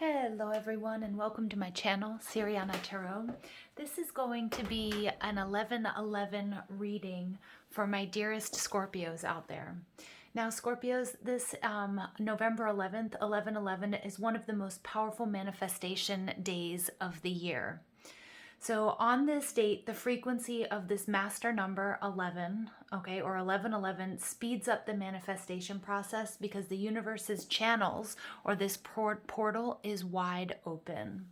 Hello everyone and welcome to my channel, Siriana Tarot. This is going to be an 11/11 reading for my dearest Scorpios out there. Now Scorpios, this November 11th, 11/11 is one of the most powerful manifestation days of the year. So on this date, the frequency of this master number 11, okay, or 11/11 speeds up the manifestation process because the universe's channels or this portal is wide open.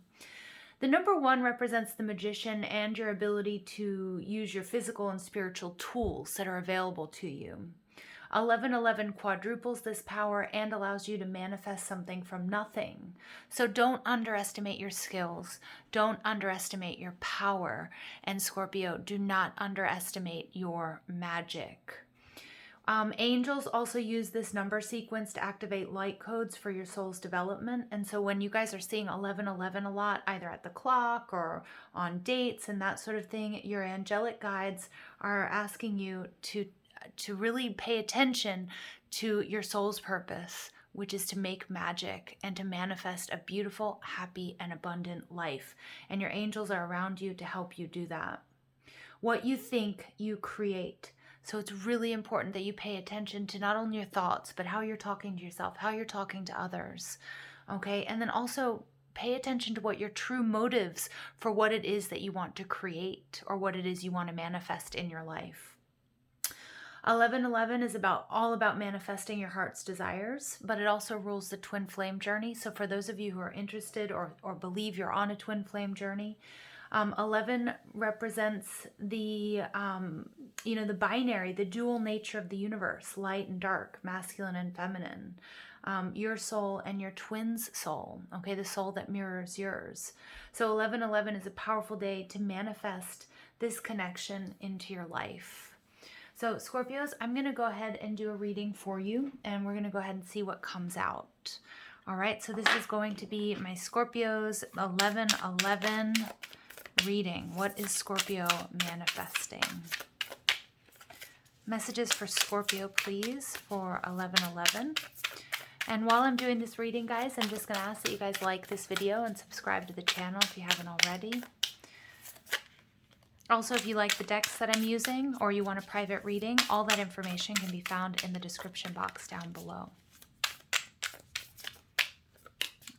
The number 1 represents the magician and your ability to use your physical and spiritual tools that are available to you. 11/11 quadruples this power and allows you to manifest something from nothing. So don't underestimate your skills. Don't underestimate your power. And Scorpio, do not underestimate your magic. Angels also use this number sequence to activate light codes for your soul's development. And so when you guys are seeing 11/11 a lot, either at the clock or on dates and that sort of thing, your angelic guides are asking you to really pay attention to your soul's purpose, which is to make magic and to manifest a beautiful, happy, and abundant life. And your angels are around you to help you do that. What you think, you create. So it's really important that you pay attention to not only your thoughts, but how you're talking to yourself, how you're talking to others. Okay, and then also pay attention to what your true motives for what it is that you want to create or what it is you want to manifest in your life. 11/11 is all about manifesting your heart's desires, but it also rules the twin flame journey. So for those of you who are interested or believe you're on a twin flame journey, 11 represents the the binary, the dual nature of the universe, light and dark, masculine and feminine, your soul and your twin's soul, okay, the soul that mirrors yours. So 11/11 is a powerful day to manifest this connection into your life. So Scorpios, I'm going to go ahead and do a reading for you, and we're going to go ahead and see what comes out. All right, so this is going to be my Scorpios 11/11 reading. What is Scorpio manifesting? Messages for Scorpio, please, for 11/11. And while I'm doing this reading, guys, I'm just going to ask that you guys like this video and subscribe to the channel if you haven't already. Also, if you like the decks that I'm using or you want a private reading, all that information can be found in the description box down below.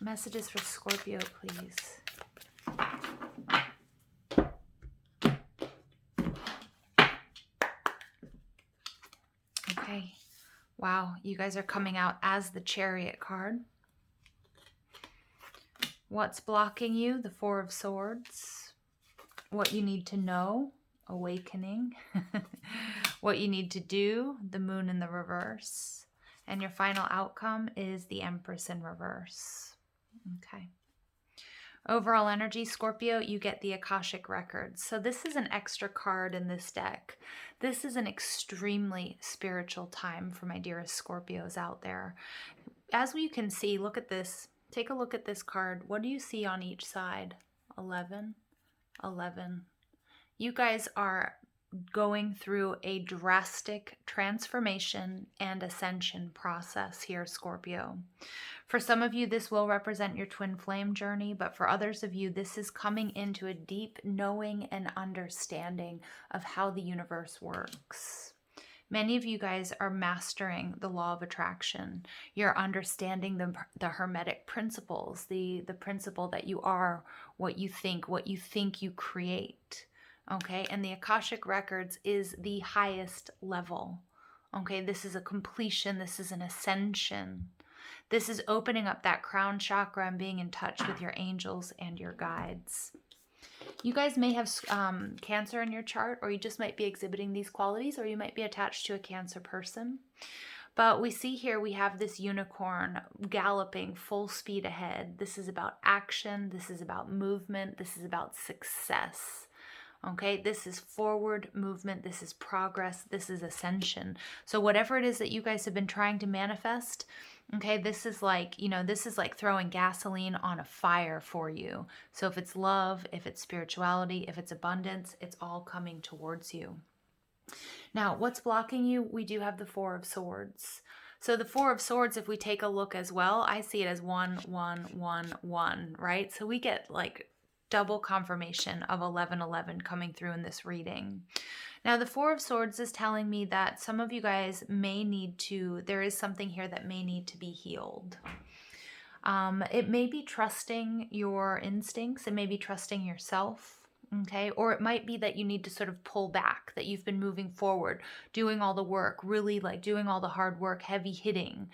Messages for Scorpio, please. Okay. Wow, you guys are coming out as the Chariot card. What's blocking you? The Four of Swords. What you need to know, awakening. What you need to do, the Moon in the reverse. And your final outcome is the Empress in reverse. Okay. Overall energy, Scorpio, you get the Akashic Records. So this is an extra card in this deck. This is an extremely spiritual time for my dearest Scorpios out there. As you can see, look at this. Take a look at this card. What do you see on each side? 11. 11. You guys are going through a drastic transformation and ascension process here, Scorpio. For some of you, this will represent your twin flame journey, but for others of you, this is coming into a deep knowing and understanding of how the universe works. Many of you guys are mastering the law of attraction. You're understanding the hermetic principles, the principle that you are what you think you create. Okay, and the Akashic Records is the highest level. Okay, this is a completion, this is an ascension. This is opening up that crown chakra and being in touch with your angels and your guides. You guys may have Cancer in your chart, or you just might be exhibiting these qualities, or you might be attached to a Cancer person. But we see here we have this unicorn galloping full speed ahead. This is about action. This is about movement. This is about success. Okay, this is forward movement. This is progress. This is ascension. So whatever it is that you guys have been trying to manifest, okay, this is like, this is like throwing gasoline on a fire for you. So if it's love, if it's spirituality, if it's abundance, it's all coming towards you. Now, what's blocking you? We do have the Four of Swords. So the Four of Swords, if we take a look as well, I see it as 1, 1, 1, 1, right? So we get like double confirmation of 11, 11 coming through in this reading. Now, the Four of Swords is telling me that some of you guys may need to, there is something here that may need to be healed. It may be trusting your instincts. It may be trusting yourself. Okay. Or it might be that you need to sort of pull back, that you've been moving forward, doing all the work, really like doing all the hard work, heavy hitting,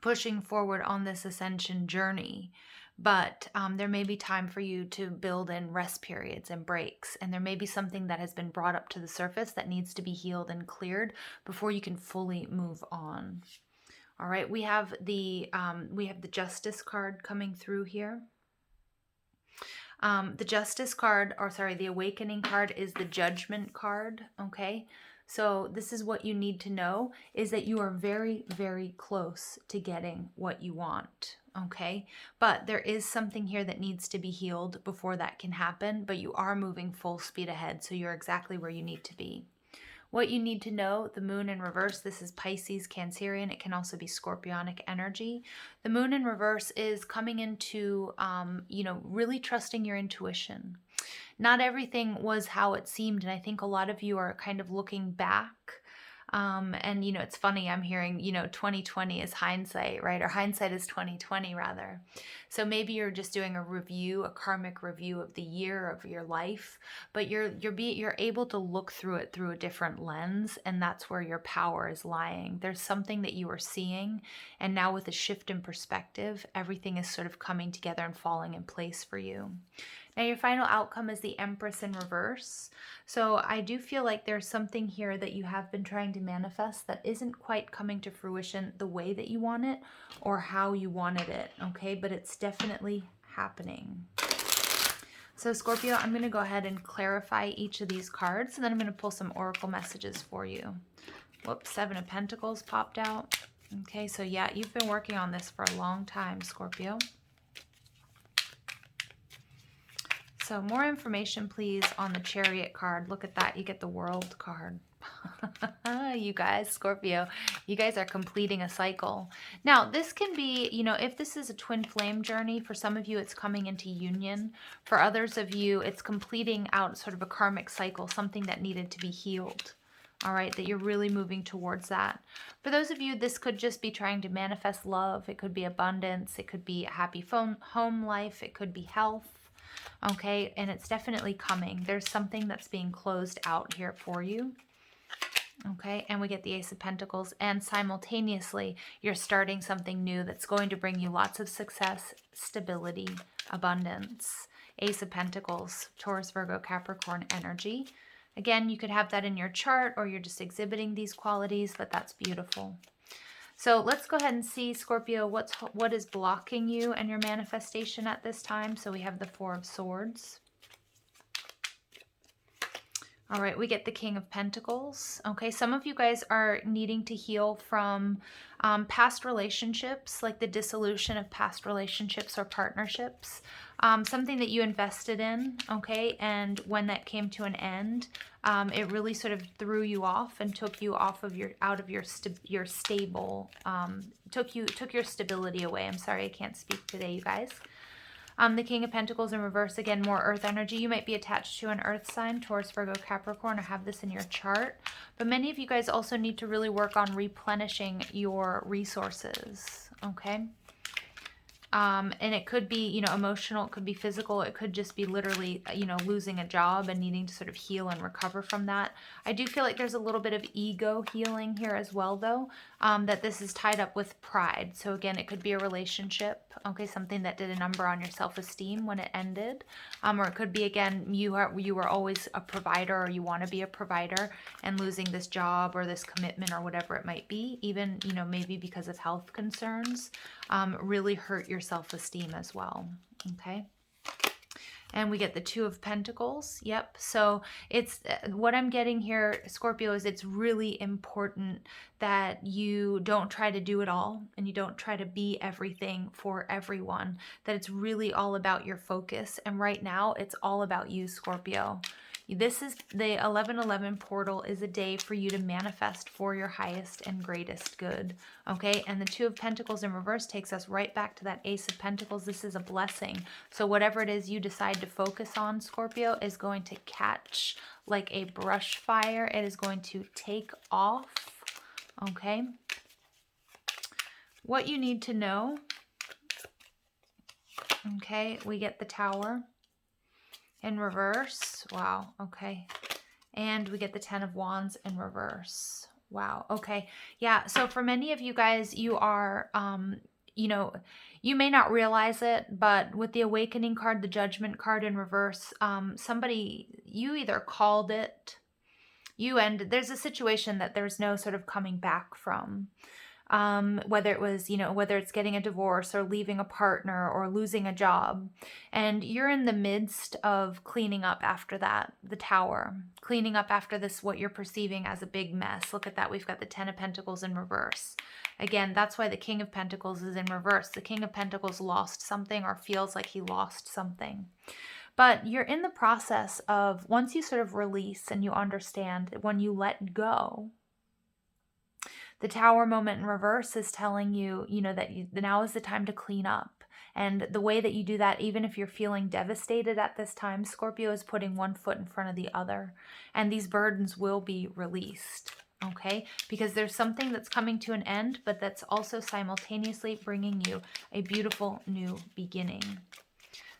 pushing forward on this ascension journey. But there may be time for you to build in rest periods and breaks. And there may be something that has been brought up to the surface that needs to be healed and cleared before you can fully move on. All right, we have the Justice card coming through here. The Justice card, or sorry, the Awakening card is the Judgment card, okay? So this is what you need to know, is that you are very, very close to getting what you want, okay? But there is something here that needs to be healed before that can happen, but you are moving full speed ahead, so you're exactly where you need to be. What you need to know, the moon in reverse, this is Pisces, Cancerian. It can also be Scorpionic energy. The moon in reverse is coming into, really trusting your intuition. Not everything was how it seemed. And I think a lot of you are kind of looking back. And, it's funny, I'm hearing, 2020 is hindsight, right? Or hindsight is 2020 rather. So maybe you're just doing a review, a karmic review of the year of your life, but you're able to look through it through a different lens. And that's where your power is lying. There's something that you are seeing. And now with a shift in perspective, everything is sort of coming together and falling in place for you. Now your final outcome is the Empress in reverse. So I do feel like there's something here that you have been trying to manifest that isn't quite coming to fruition the way that you want it or how you wanted it, okay? But it's definitely happening. So Scorpio, I'm going to go ahead and clarify each of these cards, and then I'm going to pull some oracle messages for you. Whoops, Seven of Pentacles popped out. Okay, so yeah, you've been working on this for a long time, Scorpio. So more information, please, on the Chariot card. Look at that. You get the World card. You guys, Scorpio, you guys are completing a cycle. Now, this can be, if this is a twin flame journey, for some of you, it's coming into union. For others of you, it's completing out sort of a karmic cycle, something that needed to be healed. All right, that you're really moving towards that. For those of you, this could just be trying to manifest love. It could be abundance. It could be a happy home life. It could be health. Okay, and it's definitely coming. There's something that's being closed out here for you. Okay, and we get the Ace of Pentacles, and simultaneously, you're starting something new that's going to bring you lots of success, stability, abundance. Ace of Pentacles, Taurus, Virgo, Capricorn energy. Again, you could have that in your chart, or you're just exhibiting these qualities, but that's beautiful. So let's go ahead and see, Scorpio, what is blocking you and your manifestation at this time. So we have the Four of Swords. All right, we get the King of Pentacles. Okay, some of you guys are needing to heal from past relationships, like the dissolution of past relationships or partnerships. Something that you invested in, okay, and when that came to an end, it really sort of threw you off and took you off of your stable, took your stability away. I'm sorry, I can't speak today, you guys. The King of Pentacles in reverse, again, more earth energy. You might be attached to an earth sign, Taurus, Virgo, Capricorn, or have this in your chart. But many of you guys also need to really work on replenishing your resources, okay? And it could be, emotional, it could be physical, it could just be literally, losing a job and needing to sort of heal and recover from that. I do feel like there's a little bit of ego healing here as well, though, that this is tied up with pride. So again, it could be a relationship, okay, something that did a number on your self-esteem when it ended. Or it could be, again, you were always a provider, or you want to be a provider, and losing this job or this commitment or whatever it might be, even, maybe because of health concerns, really hurt your self-esteem as well, okay? And we get the Two of Pentacles. Yep. So it's what I'm getting here, Scorpio, is it's really important that you don't try to do it all and you don't try to be everything for everyone, that it's really all about your focus. And right now it's all about you, Scorpio. This is the 1111 portal is a day for you to manifest for your highest and greatest good. Okay, and the Two of Pentacles in reverse takes us right back to that Ace of Pentacles. This is a blessing. So whatever it is you decide to focus on, Scorpio, is going to catch like a brush fire. It is going to take off. Okay. What you need to know. Okay, we get the Tower in reverse. Wow, okay. And we get the Ten of Wands in reverse. Wow, okay. Yeah, so for many of you guys, you are, you know, you may not realize it, but with the Awakening card, the Judgment card in reverse, somebody, you either called it, there's a situation that there's no sort of coming back from. Whether it was, you know, whether it's getting a divorce or leaving a partner or losing a job. And you're in the midst of cleaning up after that, the Tower, cleaning up after this, what you're perceiving as a big mess. Look at that. We've got the Ten of Pentacles in reverse. Again, that's why the King of Pentacles is in reverse. The King of Pentacles lost something or feels like he lost something. But you're in the process of, once you sort of release and you understand, when you let go, the Tower moment in reverse is telling you, you know, that now is the time to clean up. And the way that you do that, even if you're feeling devastated at this time, Scorpio is putting one foot in front of the other. And these burdens will be released, okay? Because there's something that's coming to an end, but that's also simultaneously bringing you a beautiful new beginning.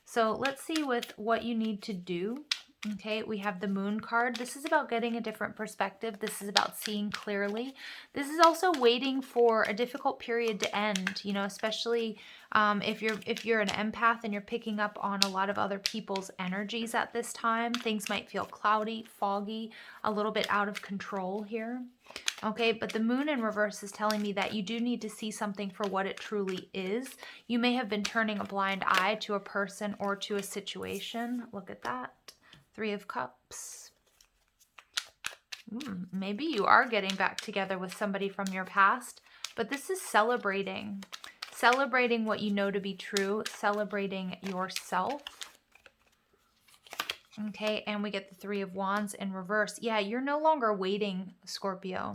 So let's see with what you need to do. Okay, we have the Moon card. This is about getting a different perspective. This is about seeing clearly. This is also waiting for a difficult period to end, you know, especially if you're an empath and you're picking up on a lot of other people's energies at this time. Things might feel cloudy, foggy, a little bit out of control here. Okay, but the Moon in reverse is telling me that you do need to see something for what it truly is. You may have been turning a blind eye to a person or to a situation. Look at that. Three of Cups. Maybe you are getting back together with somebody from your past, but this is celebrating. Celebrating what you know to be true. Celebrating yourself. Okay, and we get the Three of Wands in reverse. Yeah, you're no longer waiting, Scorpio.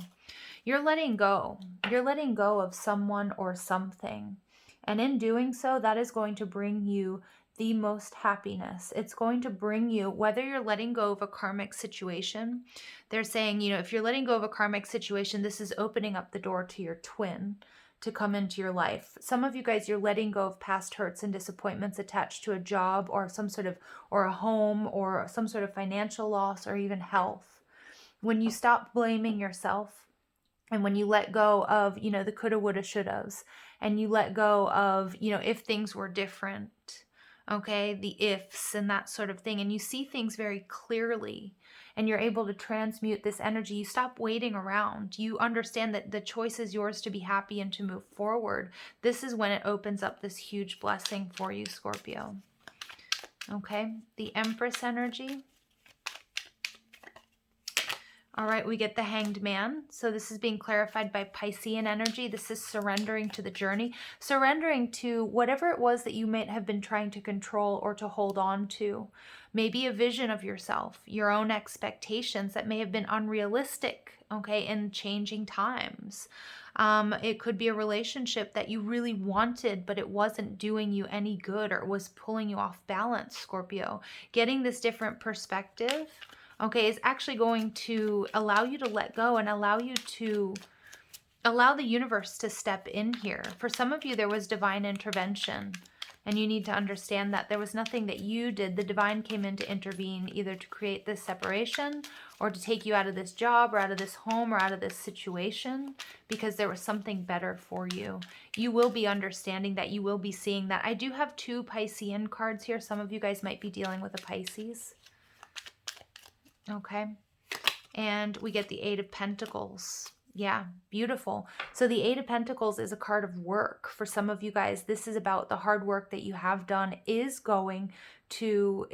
You're letting go. You're letting go of someone or something. And in doing so, that is going to bring you the most happiness. It's going to bring you, whether you're letting go of a karmic situation, they're saying, you know, if you're letting go of a karmic situation, this is opening up the door to your twin to come into your life. Some of you guys, you're letting go of past hurts and disappointments attached to a job or some sort of, or a home or some sort of financial loss or even health. When you stop blaming yourself and when you let go of, you know, the coulda, woulda, shouldas, and you let go of, you know, if things were different, okay, the ifs and that sort of thing, and you see things very clearly and you're able to transmute this energy, you stop waiting around. You understand that the choice is yours to be happy and to move forward. This is when it opens up this huge blessing for you, Scorpio. Okay, the Empress energy. All right, we get the Hanged Man. So this is being clarified by Piscean energy. This is surrendering to the journey, surrendering to whatever it was that you might have been trying to control or to hold on to. Maybe a vision of yourself, your own expectations that may have been unrealistic, okay, in changing times. It could be a relationship that you really wanted, but it wasn't doing you any good or it was pulling you off balance, Scorpio. Getting this different perspective, okay, is actually going to allow you to let go and allow you to allow the universe to step in here. For some of you, there was divine intervention, and you need to understand that there was nothing that you did. The divine came in to intervene, either to create this separation or to take you out of this job or out of this home or out of this situation, because there was something better for you. You will be understanding that. You will be seeing that. I do have two Piscean cards here. Some of you guys might be dealing with a Pisces. Okay, and we get the Eight of Pentacles. Yeah, beautiful. So the Eight of Pentacles is a card of work. For some of you guys, this is about the hard work that you have done is going to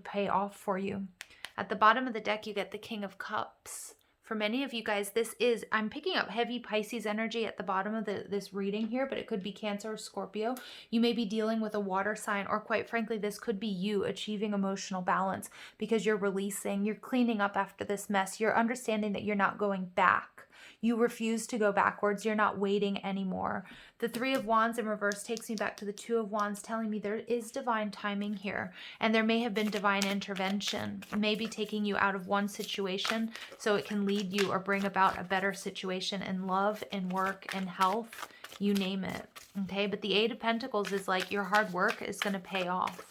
pay off for you. At the bottom of the deck, you get the King of Cups. For many of you guys, this is, I'm picking up heavy Pisces energy at the bottom of this reading here, but it could be Cancer or Scorpio. You may be dealing with a water sign, or quite frankly, this could be you achieving emotional balance because you're releasing, you're cleaning up after this mess. You're understanding that you're not going back. You refuse to go backwards. You're not waiting anymore. The Three of Wands in reverse takes me back to the Two of Wands, telling me there is divine timing here, and there may have been divine intervention, maybe taking you out of one situation so it can lead you or bring about a better situation in love, in work, in health, you name it. Okay, but the Eight of Pentacles is like your hard work is going to pay off.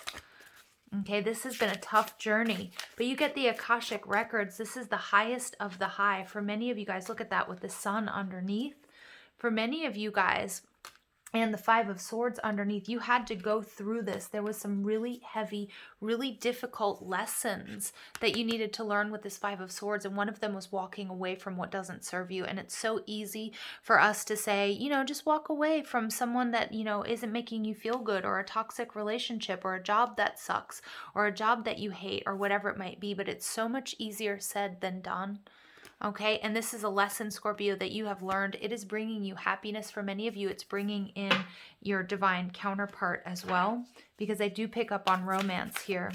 Okay, this has been a tough journey, but you get the Akashic records. This is the highest of the high. For many of you guys, look at that with the sun underneath. For many of you guys, and the Five of Swords underneath, you had to go through this. There was some really heavy, really difficult lessons that you needed to learn with this Five of Swords. And one of them was walking away from what doesn't serve you. And it's so easy for us to say, you know, just walk away from someone that, you know, isn't making you feel good, or a toxic relationship, or a job that sucks, or a job that you hate, or whatever it might be. But it's so much easier said than done. Okay, and this is a lesson, Scorpio, that you have learned. It is bringing you happiness. For many of you, it's bringing in your divine counterpart as well, because I do pick up on romance here.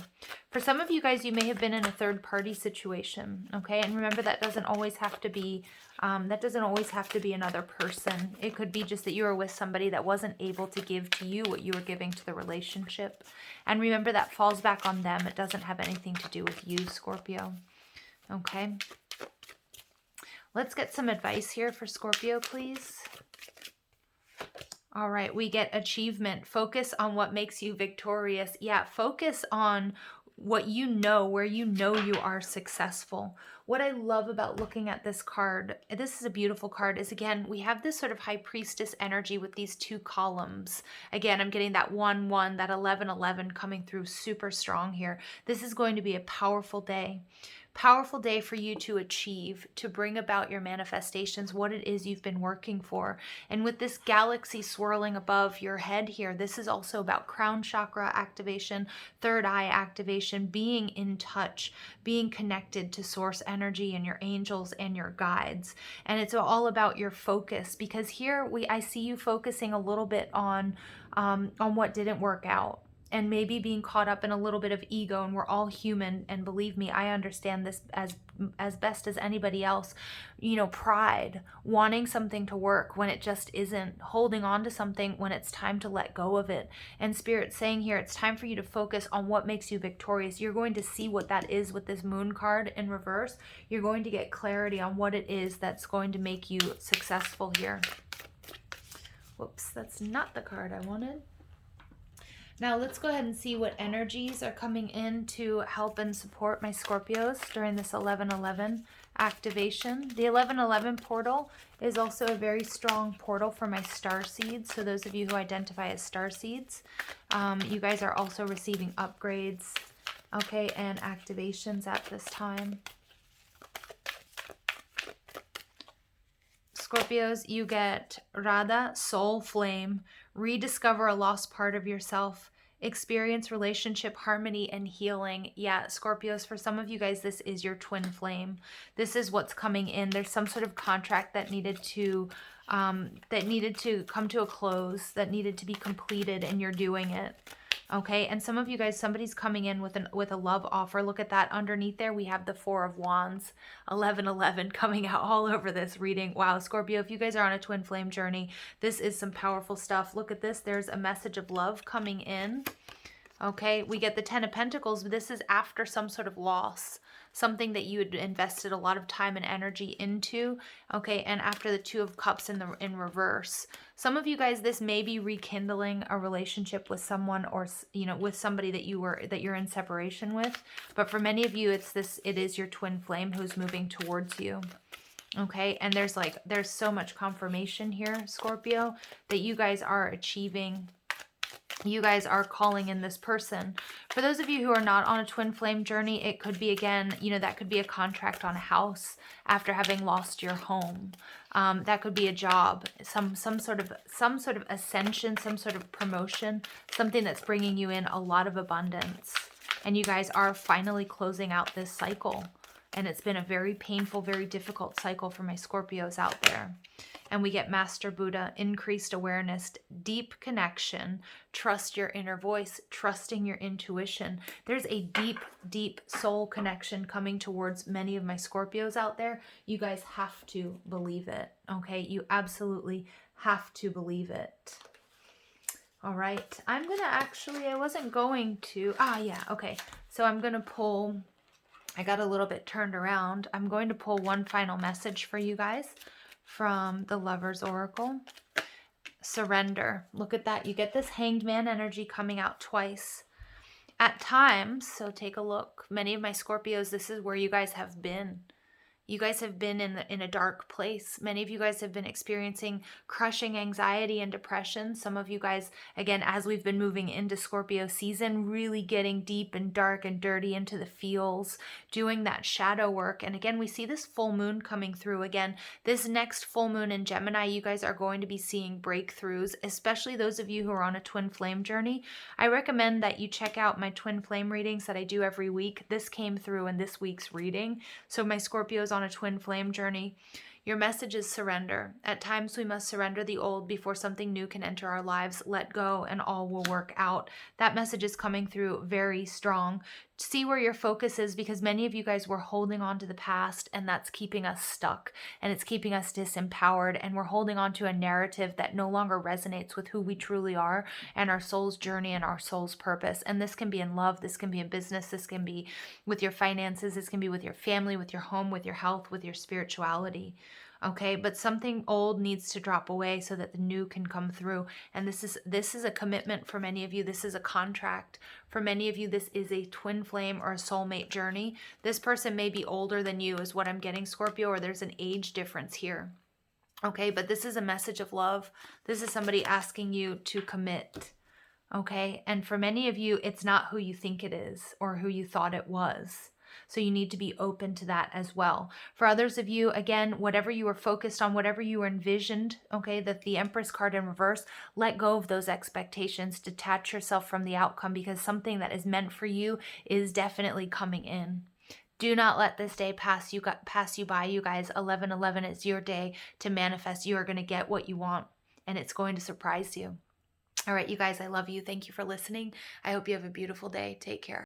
For some of you guys, you may have been in a third-party situation, okay? And remember, that doesn't always have to be another person. It could be just that you were with somebody that wasn't able to give to you what you were giving to the relationship. And remember, that falls back on them. It doesn't have anything to do with you, Scorpio, okay? Let's get some advice here for Scorpio, please. All right, we get achievement. Focus on what makes you victorious. Yeah, focus on what you know, where you know you are successful. What I love about looking at this card, this is a beautiful card, is again, we have this sort of high priestess energy with these two columns. Again, I'm getting that 1-1, that 11-11 coming through super strong here. This is going to be a powerful day. Powerful day for you to achieve, to bring about your manifestations, what it is you've been working for. And with this galaxy swirling above your head here, this is also about crown chakra activation, third eye activation, being in touch, being connected to source energy and your angels and your guides. And it's all about your focus, because here I see you focusing a little bit on what didn't work out. And maybe being caught up in a little bit of ego, and we're all human, and believe me, I understand this as best as anybody else. You know, pride, wanting something to work when it just isn't, holding on to something when it's time to let go of it. And Spirit's saying here, it's time for you to focus on what makes you victorious. You're going to see what that is with this moon card in reverse. You're going to get clarity on what it is that's going to make you successful here. Whoops, that's not the card I wanted. Now let's go ahead and see what energies are coming in to help and support my Scorpios during this 11-11 activation. The 11-11 portal is also a very strong portal for my star seeds. So those of you who identify as star seeds, you guys are also receiving upgrades, okay, and activations at this time. Scorpios, you get Radha, soul flame, rediscover a lost part of yourself, experience relationship harmony and healing. Yeah, Scorpios, for some of you guys, this is your twin flame. This is what's coming in. There's some sort of contract that needed to come to a close, that needed to be completed, and you're doing it. Okay, and some of you guys, somebody's coming in with a love offer. Look at that underneath there. We have the Four of Wands, 11-11 coming out all over this reading. Wow, Scorpio, if you guys are on a twin flame journey, this is some powerful stuff. Look at this. There's a message of love coming in. Okay, we get the Ten of Pentacles, but this is after some sort of loss, something that you had invested a lot of time and energy into. Okay, and after the Two of Cups in reverse. Some of you guys, this may be rekindling a relationship with someone, or you know, with somebody that you're in separation with. But for many of you, it is your twin flame who's moving towards you. Okay, and there's so much confirmation here, Scorpio, that you guys are achieving. You guys are calling in this person. For those of you who are not on a twin flame journey, it could be, again, you know, that could be a contract on a house after having lost your home. That could be a job, some sort of ascension, some sort of promotion, something that's bringing you in a lot of abundance. And you guys are finally closing out this cycle. And it's been a very painful, very difficult cycle for my Scorpios out there. And we get Master Buddha, increased awareness, deep connection, trust your inner voice, trusting your intuition. There's a deep, deep soul connection coming towards many of my Scorpios out there. You guys have to believe it, okay? You absolutely have to believe it. All right, I'm going to actually, I wasn't going to, okay. So I'm going to pull, I got a little bit turned around. I'm going to pull one final message for you guys from the Lover's Oracle. Surrender. Look at that. You get this Hanged Man energy coming out twice. At times, so take a look. Many of my Scorpios, this is where you guys have been. You guys have been in a dark place. Many of you guys have been experiencing crushing anxiety and depression. Some of you guys, again, as we've been moving into Scorpio season, really getting deep and dark and dirty into the feels, doing that shadow work. And again, we see this full moon coming through. Again, this next full moon in Gemini, you guys are going to be seeing breakthroughs, especially those of you who are on a twin flame journey. I recommend that you check out my twin flame readings that I do every week. This came through in this week's reading. So my Scorpios on a twin flame journey. Your message is surrender. At times we must surrender the old before something new can enter our lives. Let go and all will work out. That message is coming through very strong. See where your focus is, because many of you guys were holding on to the past, and that's keeping us stuck and it's keeping us disempowered, and we're holding on to a narrative that no longer resonates with who we truly are and our soul's journey and our soul's purpose. And this can be in love, this can be in business, this can be with your finances, this can be with your family, with your home, with your health, with your spirituality. Okay, but something old needs to drop away so that the new can come through. And this is a commitment for many of you. This is a contract. For many of you, this is a twin flame or a soulmate journey. This person may be older than you is what I'm getting, Scorpio, or there's an age difference here. Okay, but this is a message of love. This is somebody asking you to commit. Okay, and for many of you, it's not who you think it is or who you thought it was. So you need to be open to that as well. For others of you, again, whatever you were focused on, whatever you were envisioned, okay, that the Empress card in reverse, let go of those expectations, detach yourself from the outcome, because something that is meant for you is definitely coming in. Do not let this day pass you by, you guys. 11/11 is your day to manifest. You are going to get what you want, and it's going to surprise you. All right, you guys, I love you. Thank you for listening. I hope you have a beautiful day. Take care.